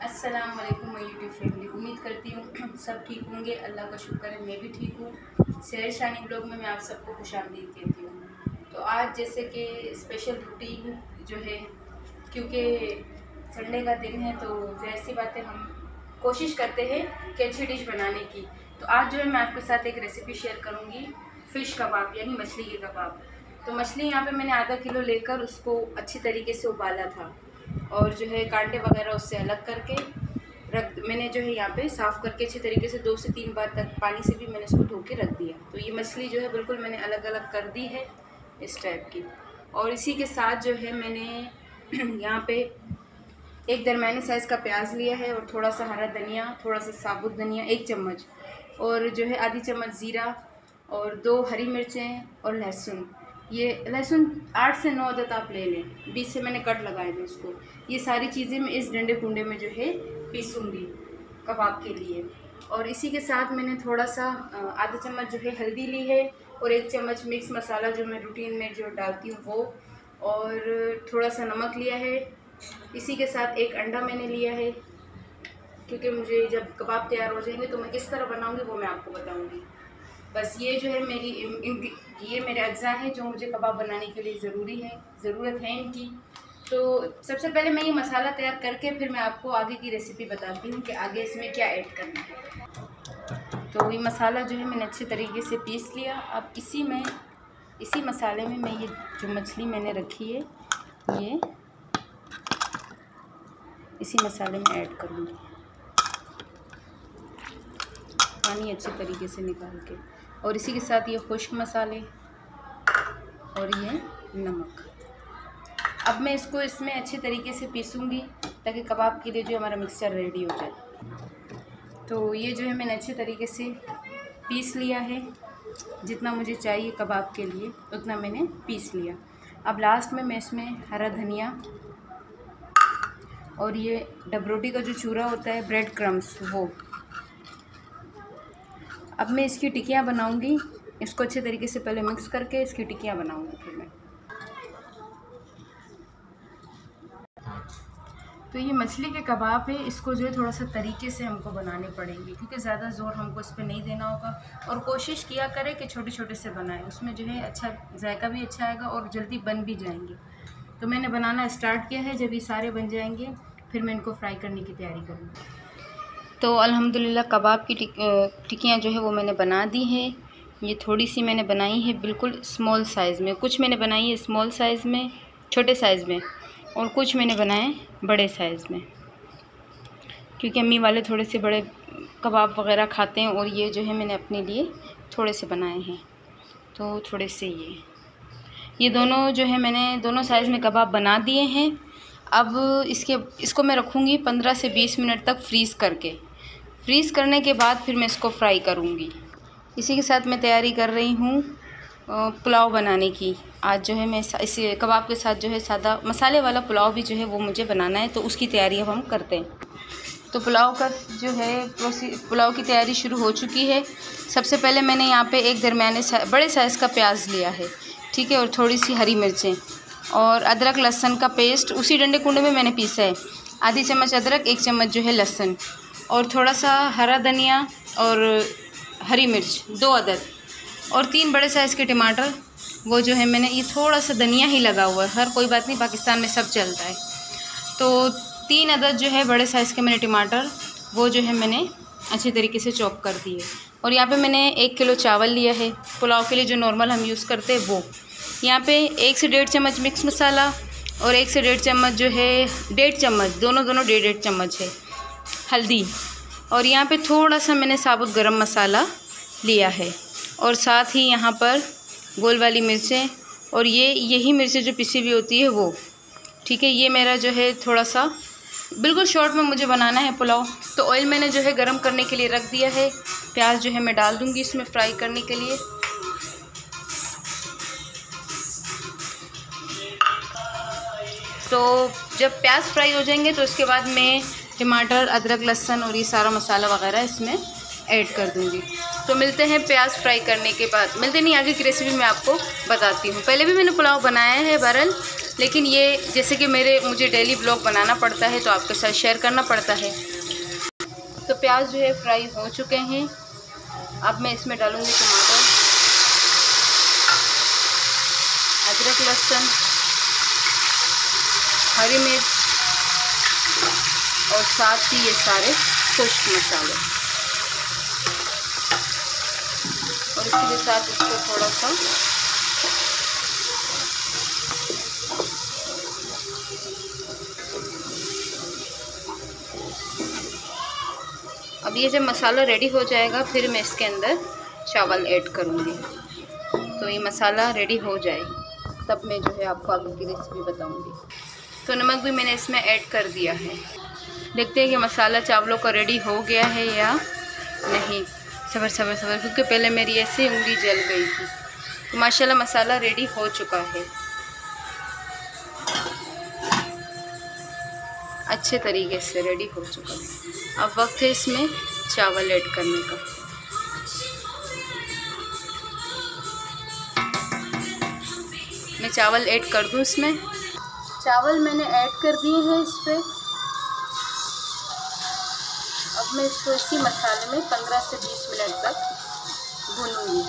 अस्सलाम वालेकुम my YouTube family. उम्मीद करती हूँ सब ठीक होंगे। अल्लाह का शुक्र है मैं भी ठीक हूँ। सैर शानी ब्लॉग में मैं आप सबको खुशामदीद कहती हूँ। तो आज जैसे कि स्पेशल रूटीन जो है, क्योंकि संडे का दिन है तो ज़ाहिर सी बात है हम कोशिश करते हैं कि अच्छी डिश बनाने की। तो आज जो है मैं आपके साथ एक रेसिपी शेयर करूँगी, फ़िश कबाब यानी मछली के कबाब। तो मछली यहाँ पे मैंने आधा किलो लेकर उसको अच्छी तरीके से उबाला था और जो है कांटे वगैरह उससे अलग करके मैंने जो है यहाँ पे साफ़ करके अच्छी तरीके से 2 से 3 बार तक पानी से भी मैंने इसको धो के रख दिया। तो ये मछली जो है बिल्कुल मैंने अलग अलग कर दी है इस टाइप की। और इसी के साथ जो है मैंने यहाँ पे एक दरमियाने साइज़ का प्याज लिया है और थोड़ा सा हरा धनिया, थोड़ा सा साबुत धनिया 1 चम्मच, और जो है आधी चम्मच ज़ीरा और 2 हरी मिर्चें और लहसुन। ये लहसुन 8 से 9 अदद आप ले लें, 20 से मैंने कट लगाए थे उसको। ये सारी चीज़ें मैं इस डंडे कुंडे में जो है पीसूँगी कबाब के लिए। और इसी के साथ मैंने थोड़ा सा आधा चम्मच जो है हल्दी ली है और 1 चम्मच मिक्स मसाला जो मैं रूटीन में जो डालती हूँ वो, और थोड़ा सा नमक लिया है। इसी के साथ 1 अंडा मैंने लिया है, क्योंकि मुझे जब कबाब तैयार हो जाएंगे तो मैं किस तरह बनाऊँगी वो मैं आपको बताऊँगी। बस ये जो है ये मेरे अज्जा हैं जो मुझे कबाब बनाने के लिए ज़रूरत है इनकी। तो सबसे पहले मैं ये मसाला तैयार करके फिर मैं आपको आगे की रेसिपी बताती हूँ कि आगे इसमें क्या ऐड करना है। तो ये मसाला जो है मैंने अच्छे तरीके से पीस लिया। अब इसी मसाले में मैं ये जो मछली मैंने रखी है ये इसी मसाले में ऐड करूँगी, पानी अच्छे तरीके से निकाल के। और इसी के साथ ये खुश्क मसाले और ये नमक। अब मैं इसको इसमें अच्छे तरीके से पीसूँगी ताकि कबाब के लिए जो हमारा मिक्सचर रेडी हो जाए। तो ये जो है मैंने अच्छे तरीके से पीस लिया है, जितना मुझे चाहिए कबाब के लिए उतना मैंने पीस लिया। अब लास्ट में मैं इसमें हरा धनिया और ये डबरोटी का जो चूरा होता है, ब्रेड क्रम्स, वो। अब मैं इसकी टिक्कियाँ बनाऊंगी। इसको अच्छे तरीके से पहले मिक्स करके इसकी टिक्कियाँ बनाऊंगी फिर मैं। तो ये मछली के कबाब है, इसको जो है थोड़ा सा तरीके से हमको बनाने पड़ेंगे क्योंकि ज़्यादा ज़ोर हमको इस पर नहीं देना होगा। और कोशिश किया करें कि छोटे छोटे से बनाएं, उसमें जो है अच्छा जायका भी अच्छा आएगा और जल्दी बन भी जाएंगे। तो मैंने बनाना स्टार्ट किया है, जब ये सारे बन जाएंगे फिर मैं इनको फ्राई करने की तैयारी करूँगी। तो अल्हम्दुलिल्लाह कबाब की टिक्कियाँ जो है वो मैंने बना दी है। ये थोड़ी सी मैंने बनाई है बिल्कुल स्मॉल साइज़ में, कुछ मैंने बनाई है स्मॉल साइज़ में, छोटे साइज़ में, और कुछ मैंने बनाए बड़े साइज़ में, क्योंकि अम्मी वाले थोड़े से बड़े कबाब वगैरह खाते हैं और ये जो है मैंने अपने लिए थोड़े से बनाए हैं। तो थोड़े से ये दोनों जो है मैंने दोनों साइज़ में कबाब बना दिए हैं। अब इसको मैं रखूँगी 15 से 20 मिनट तक फ्रीज़ करने के बाद फिर मैं इसको फ्राई करूँगी। इसी के साथ मैं तैयारी कर रही हूँ पुलाव बनाने की। आज जो है मैं इस कबाब के साथ जो है सादा मसाले वाला पुलाव भी जो है वो मुझे बनाना है, तो उसकी तैयारी अब हम करते हैं। तो पुलाव का जो है पुलाव की तैयारी शुरू हो चुकी है। सबसे पहले मैंने यहाँ पे एक बड़े साइज़ का प्याज लिया है, ठीक है, और थोड़ी सी हरी मिर्चें और अदरक लहसुन का पेस्ट उसी डंडे कुंडे में मैंने पीसा है। आधी चम्मच अदरक, 1 चम्मच जो है लहसुन, और थोड़ा सा हरा धनिया और हरी मिर्च 2 अदद, और 3 बड़े साइज़ के टमाटर। वो जो है मैंने ये थोड़ा सा धनिया ही लगा हुआ है, हर कोई बात नहीं, पाकिस्तान में सब चलता है। तो 3 अदद जो है बड़े साइज़ के मैंने टमाटर वो जो है मैंने अच्छे तरीके से चॉप कर दिए। और यहाँ पे मैंने 1 किलो चावल लिया है पुलाव के लिए, जो नॉर्मल हम यूज़ करते हैं वो। यहाँ पे 1 से 1.5 चम्मच मिक्स मसाला और 1 से 1.5 चम्मच जो है 1.5 चम्मच दोनों 1.5 चम्मच है हल्दी। और यहाँ पे थोड़ा सा मैंने साबुत गरम मसाला लिया है, और साथ ही यहाँ पर गोल वाली मिर्चें, और यही मिर्चें जो पिसी हुई होती है वो, ठीक है। ये मेरा जो है थोड़ा सा बिल्कुल शॉर्ट में मुझे बनाना है पुलाव। तो ऑयल मैंने जो है गरम करने के लिए रख दिया है। प्याज जो है मैं डाल दूँगी इसमें फ्राई करने के लिए। तो जब प्याज फ्राई हो जाएंगे तो उसके बाद मैं टमाटर, अदरक, लहसुन और ये सारा मसाला वगैरह इसमें ऐड कर दूँगी। तो मिलते हैं प्याज फ्राई करने के बाद, मिलते नहीं, आगे की रेसिपी मैं आपको बताती हूँ। पहले भी मैंने पुलाव बनाया है बहरहाल, लेकिन ये जैसे कि मुझे डेली व्लॉग बनाना पड़ता है तो आपके साथ शेयर करना पड़ता है। तो प्याज जो है फ्राई हो चुके हैं। अब मैं इसमें डालूँगी टमाटर, अदरक, लहसुन, हरी मिर्च और साथ ही ये सारे खुश्क मसाले, और इसके साथ इसको थोड़ा सा अब ये जब मसाला रेडी हो जाएगा फिर मैं इसके अंदर चावल ऐड करूँगी। तो ये मसाला रेडी हो जाए तब मैं जो है आपको आगे की रेसिपी बताऊँगी। तो नमक भी मैंने इसमें ऐड कर दिया है। देखते हैं कि मसाला चावलों का रेडी हो गया है या नहीं। सबर सबर सबर, क्योंकि पहले मेरी ऐसे उंगली जल गई थी। तो माशाल्लाह मसाला रेडी हो चुका है, अच्छे तरीके से रेडी हो चुका है। अब वक्त है इसमें चावल ऐड करने का। मैं चावल ऐड कर दूं इसमें। चावल मैंने ऐड कर दिए हैं इस पर। अब मैं इसको इसी मसाले में 15 से 20 मिनट तक भूनूंगी।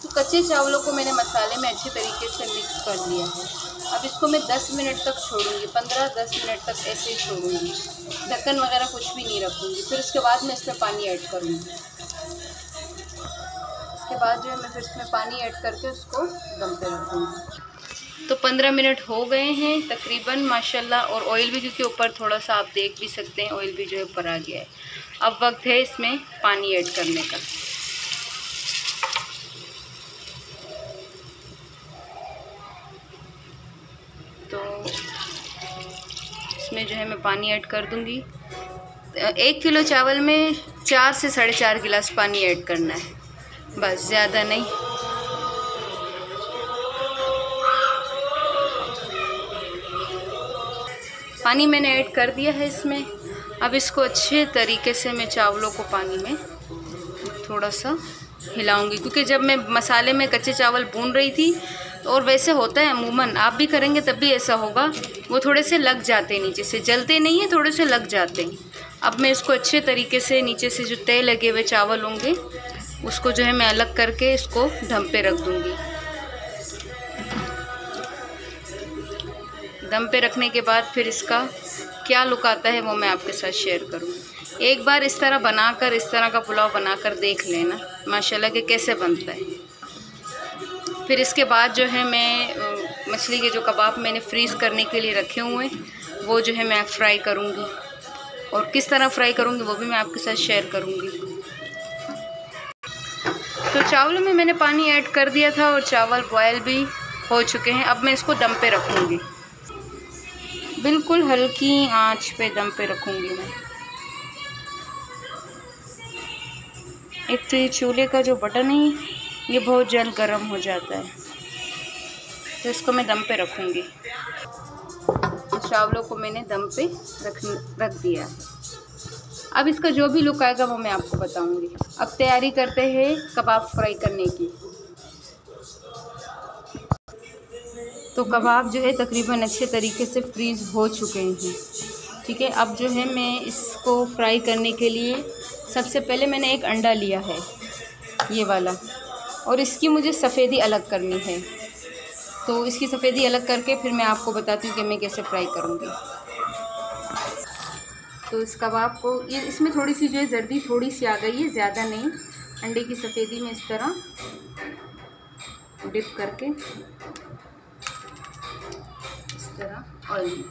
तो कच्चे चावलों को मैंने मसाले में अच्छे तरीके से मिक्स कर लिया है। अब इसको मैं 10 मिनट तक छोड़ूंगी, 15-10 मिनट तक ऐसे ही छोड़ूंगी। ढक्कन वगैरह कुछ भी नहीं रखूंगी। फिर उसके बाद मैं इसमें पानी ऐड करूंगी। इसके बाद जो है मैं फिर इसमें पानी ऐड करके उसको दम पे रख दूँगी। तो 15 मिनट हो गए हैं तकरीबन माशाल्लाह, और ऑयल भी क्योंकि ऊपर थोड़ा सा आप देख भी सकते हैं ऑयल भी जो है ऊपर आ गया है। अब वक्त है इसमें पानी ऐड करने का। तो इसमें जो है मैं पानी ऐड कर दूंगी। 1 किलो चावल में 4 से 4.5 गिलास पानी ऐड करना है, बस, ज़्यादा नहीं। पानी मैंने ऐड कर दिया है इसमें। अब इसको अच्छे तरीके से मैं चावलों को पानी में थोड़ा सा हिलाऊंगी, क्योंकि जब मैं मसाले में कच्चे चावल भून रही थी, और वैसे होता है अमूमन, आप भी करेंगे तब भी ऐसा होगा, वो थोड़े से लग जाते हैं, नीचे से जलते नहीं हैं, थोड़े से लग जाते हैं। अब मैं इसको अच्छे तरीके से नीचे से जो तय लगे हुए चावल होंगे उसको जो है मैं अलग करके इसको दम पे रख दूँगी। दम पे रखने के बाद फिर इसका क्या लुक आता है वो मैं आपके साथ शेयर करूँगी। एक बार इस तरह बनाकर, इस तरह का पुलाव बनाकर देख लेना माशाल्लाह कि कैसे बनता है। फिर इसके बाद जो है मैं मछली के जो कबाब मैंने फ्रीज़ करने के लिए रखे हुए हैं वो जो है मैं फ्राई करूँगी, और किस तरह फ्राई करूँगी वो भी मैं आपके साथ शेयर करूँगी। तो चावलों में मैंने पानी ऐड कर दिया था और चावल बॉयल भी हो चुके हैं। अब मैं इसको दम पे रखूँगी, बिल्कुल हल्की आंच पे दम पे रखूँगी मैं। एक तो ये चूल्हे का जो बटन है ये बहुत जल्द गर्म हो जाता है, तो इसको मैं दम पे रखूँगी। तो चावलों को मैंने दम पे रख दिया। अब इसका जो भी लुक आएगा वो मैं आपको बताऊँगी। अब तैयारी करते हैं कबाब फ्राई करने की। तो कबाब जो है तकरीबन अच्छे तरीके से फ्रीज़ हो चुके हैं, ठीक है। अब जो है मैं इसको फ्राई करने के लिए सबसे पहले मैंने एक अंडा लिया है, ये वाला, और इसकी मुझे सफ़ेदी अलग करनी है। तो इसकी सफ़ेदी अलग करके फिर मैं आपको बताती हूँ कि मैं कैसे फ्राई करूँगी। तो इस कबाब को ये इसमें थोड़ी सी जो है जर्दी थोड़ी सी आ गई है, ज़्यादा नहीं। अंडे की सफ़ेदी में इस तरह डिप करके इस तरह ऑयल में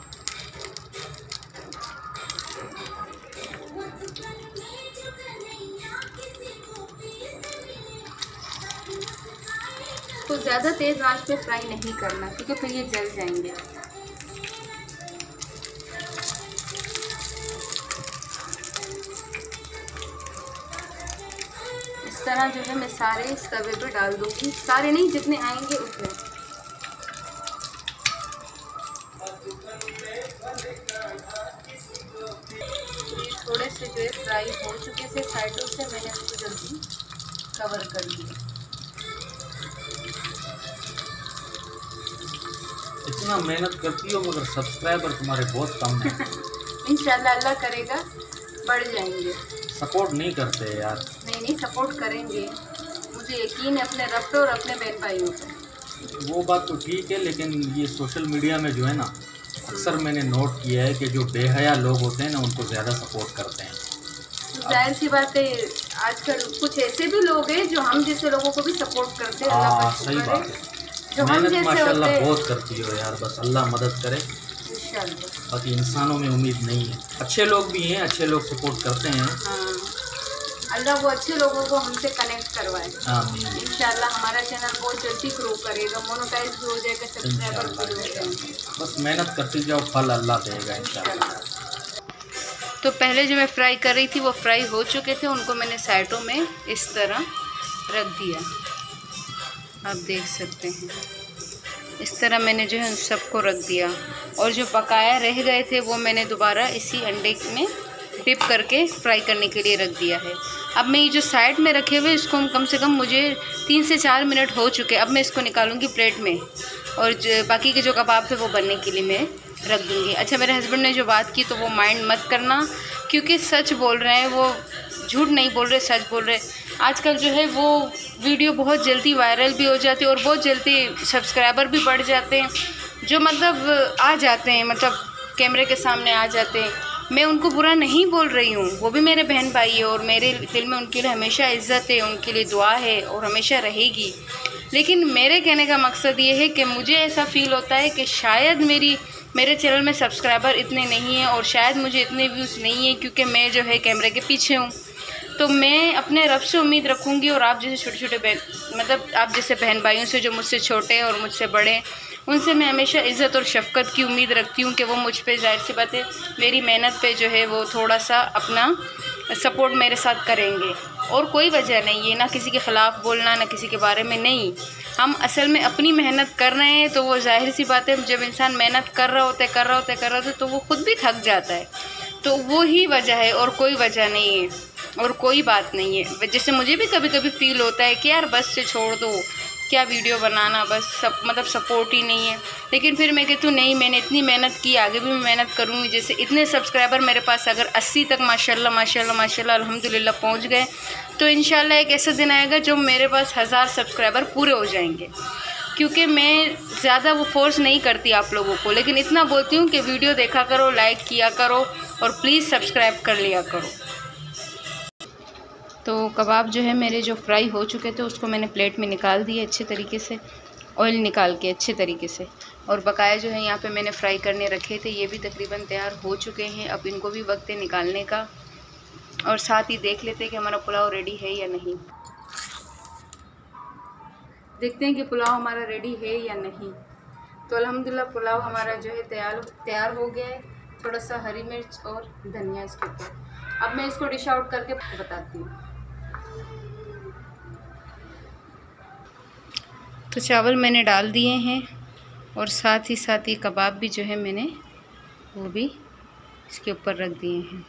तो ज़्यादा तेज़ आंच पे फ्राई नहीं करना, क्योंकि फिर ये जल जाएंगे। इस तरह जो है मैं सारे इस तवे पे डाल दूँगी, सारे नहीं, जितने आएंगे उतने। थोड़े से जो है फ्राई हो चुके थे साइडों से, मैंने उसको जल्दी कवर कर दिया। इतना मेहनत करती हो मगर सब्सक्राइबर तुम्हारे बहुत कम हैं। इंशाल्लाह अल्लाह करेगा बढ़ जाएंगे। सपोर्ट नहीं करते यार। नहीं सपोर्ट करेंगे, मुझे यकीन है अपने रब पे और अपने बहन भाइयों पे। वो बात तो ठीक है, लेकिन ये सोशल मीडिया में जो है ना, अक्सर मैंने नोट किया है कि जो बेहया लोग होते हैं ना उनको ज़्यादा सपोर्ट करते हैं। जाहिर सी बात है, आजकल कुछ ऐसे भी लोग हैं जो हम जैसे लोगों को भी सपोर्ट करते हैं। हाँ सही बात है, जो हम जैसे माशाल्लाह बहुत करती हो यार, बस अल्लाह मदद करे। इंशाल्लाह। बाकी इंसानों में उम्मीद नहीं है, अच्छे लोग भी हैं, अच्छे लोग सपोर्ट करते हैं। हाँ, अल्लाह वो अच्छे लोगों को हमसे कनेक्ट करवाए। आमीन। इंशाल्लाह हमारा चैनल बहुत जल्दी ग्रो करेगा, मोनेटाइज भी हो जाएगा, सब्सक्राइबर भी हो जाएंगे। बस मेहनत करती जाओ, फल अल्लाह देगा इंशाल्लाह। तो पहले जो मैं फ्राई कर रही थी वो फ्राई हो चुके थे, उनको मैंने साइडों में इस तरह रख दिया। आप देख सकते हैं इस तरह मैंने जो है उन सबको रख दिया, और जो पकाया रह गए थे वो मैंने दोबारा इसी अंडे में डिप करके फ्राई करने के लिए रख दिया है। अब मैं ये जो साइड में रखे हुए इसको हम कम से कम मुझे 3 से 4 मिनट हो चुके। अब मैं इसको निकालूंगी प्लेट में, और बाकी के जो कबाब है वो बनने के लिए मैं रख दूँगी। अच्छा, मेरे हस्बैंड ने जो बात की तो वो माइंड मत करना, क्योंकि सच बोल रहे हैं, वो झूठ नहीं बोल रहे, सच बोल रहे। आजकल जो है वो वीडियो बहुत जल्दी वायरल भी हो जाती है और बहुत जल्दी सब्सक्राइबर भी बढ़ जाते हैं, जो मतलब आ जाते हैं, मतलब कैमरे के सामने आ जाते हैं। मैं उनको बुरा नहीं बोल रही हूँ, वो भी मेरे बहन भाई है और मेरे दिल में उनके लिए हमेशा इज़्ज़त है, उनके लिए दुआ है और हमेशा रहेगी। लेकिन मेरे कहने का मकसद ये है कि मुझे ऐसा फ़ील होता है कि शायद मेरे चैनल में सब्सक्राइबर इतने नहीं हैं और शायद मुझे इतने व्यूज़ नहीं हैं, क्योंकि मैं जो है कैमरे के पीछे हूँ। तो मैं अपने रब से उम्मीद रखूँगी, और आप जैसे छोटे छोटे मतलब आप जैसे बहन भाइयों से जो मुझसे छोटे और मुझसे बड़े, उनसे मैं हमेशा इज़्ज़त और शफ़क़त की उम्मीद रखती हूँ कि वो मुझ पे, जाहिर सी बात है, मेरी मेहनत पे जो है वो थोड़ा सा अपना सपोर्ट मेरे साथ करेंगे। और कोई वजह नहीं है, ना किसी के ख़िलाफ़ बोलना, ना किसी के बारे में नहीं। हम असल में अपनी मेहनत कर रहे हैं, तो वो जाहिर सी बात है, जब इंसान मेहनत कर रहा होता है तो वो ख़ुद भी थक जाता है। तो वो ही वजह है और कोई वजह नहीं है और कोई बात नहीं है। जैसे मुझे भी कभी कभी फ़ील होता है कि यार बस से छोड़ दो, क्या वीडियो बनाना, बस मतलब सपोर्ट ही नहीं है। लेकिन फिर मैं कहती हूँ नहीं, मैंने इतनी मेहनत की, आगे भी मैं मेहनत करूँगी। जैसे इतने सब्सक्राइबर मेरे पास अगर 80 तक माशाल्लाह अल्हम्दुलिल्लाह पहुँच गए, तो इंशाल्लाह एक ऐसा दिन आएगा जब मेरे पास 1000 सब्सक्राइबर पूरे हो जाएंगे। क्योंकि मैं ज़्यादा वो फोर्स नहीं करती आप लोगों को, लेकिन इतना बोलती हूँ कि वीडियो देखा करो, लाइक किया करो और प्लीज़ सब्सक्राइब कर लिया करो। तो कबाब जो है मेरे जो फ्राई हो चुके थे उसको मैंने प्लेट में निकाल दिए अच्छे तरीके से, ऑयल निकाल के अच्छे तरीके से। और बकाया जो है यहाँ पे मैंने फ्राई करने रखे थे, ये भी तकरीबन तैयार हो चुके हैं। अब इनको भी वक्त है निकालने का, और साथ ही देख लेते हैं कि हमारा पुलाव रेडी है या नहीं। देखते हैं कि पुलाव हमारा रेडी है या नहीं। तो अल्हम्दुलिल्लाह पुलाव हमारा जो है तैयार हो गया है। थोड़ा सा हरी मिर्च और धनिया इसके ऊपर। अब मैं इसको डिश आउट करके बताती हूँ। तो चावल मैंने डाल दिए हैं और साथ ही कबाब भी जो है मैंने वो भी इसके ऊपर रख दिए हैं।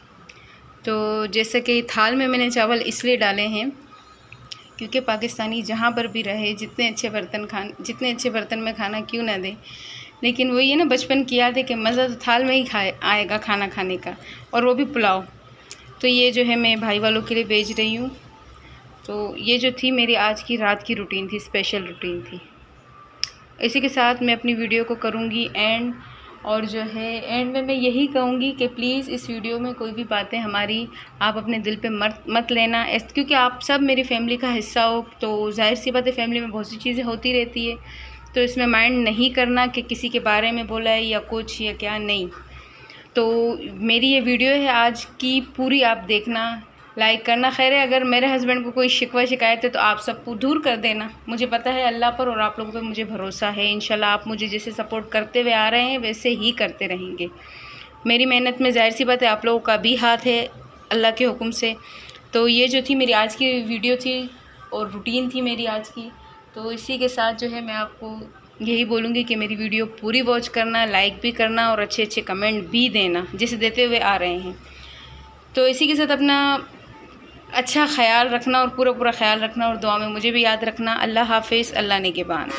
तो जैसे कि थाल में मैंने चावल इसलिए डाले हैं क्योंकि पाकिस्तानी जहाँ पर भी रहे, जितने अच्छे बर्तन में खाना क्यों ना दे, लेकिन वही है ना, बचपन की याद है कि मज़ा तो थाल में ही आएगा खाना खाने का, और वो भी पुलाव। तो ये जो है मैं भाई वालों के लिए भेज रही हूँ। तो ये जो थी मेरी आज की रात की रूटीन थी, स्पेशल रूटीन थी। इसी के साथ मैं अपनी वीडियो को करूँगी एंड, और जो है एंड में मैं यही कहूँगी कि प्लीज़ इस वीडियो में कोई भी बातें हमारी आप अपने दिल पे मत लेना, क्योंकि आप सब मेरी फैमिली का हिस्सा हो। तो जाहिर सी बात है, फैमिली में बहुत सी चीज़ें होती रहती है, तो इसमें माइंड नहीं करना कि किसी के बारे में बोला है या कुछ या क्या, नहीं। तो मेरी ये वीडियो है आज की पूरी, आप देखना, लाइक करना। खैर है, अगर मेरे हस्बैंड को कोई शिकवा शिकायत है तो आप सबको दूर कर देना। मुझे पता है अल्लाह पर और आप लोगों पर मुझे भरोसा है। इंशाल्लाह आप मुझे जैसे सपोर्ट करते हुए आ रहे हैं वैसे ही करते रहेंगे। मेरी मेहनत में जाहिर सी बात है आप लोगों का भी हाथ है अल्लाह के हुक्म से। तो ये जो थी मेरी आज की वीडियो थी और रूटीन थी मेरी आज की। तो इसी के साथ जो है मैं आपको यही बोलूँगी कि मेरी वीडियो पूरी वॉच करना, लाइक भी करना और अच्छे अच्छे कमेंट भी देना जैसे देते हुए आ रहे हैं। तो इसी के साथ अपना अच्छा ख्याल रखना और पूरा ख्याल रखना, और दुआ में मुझे भी याद रखना। अल्लाह हाफिज़, अल्लाह निगहबान।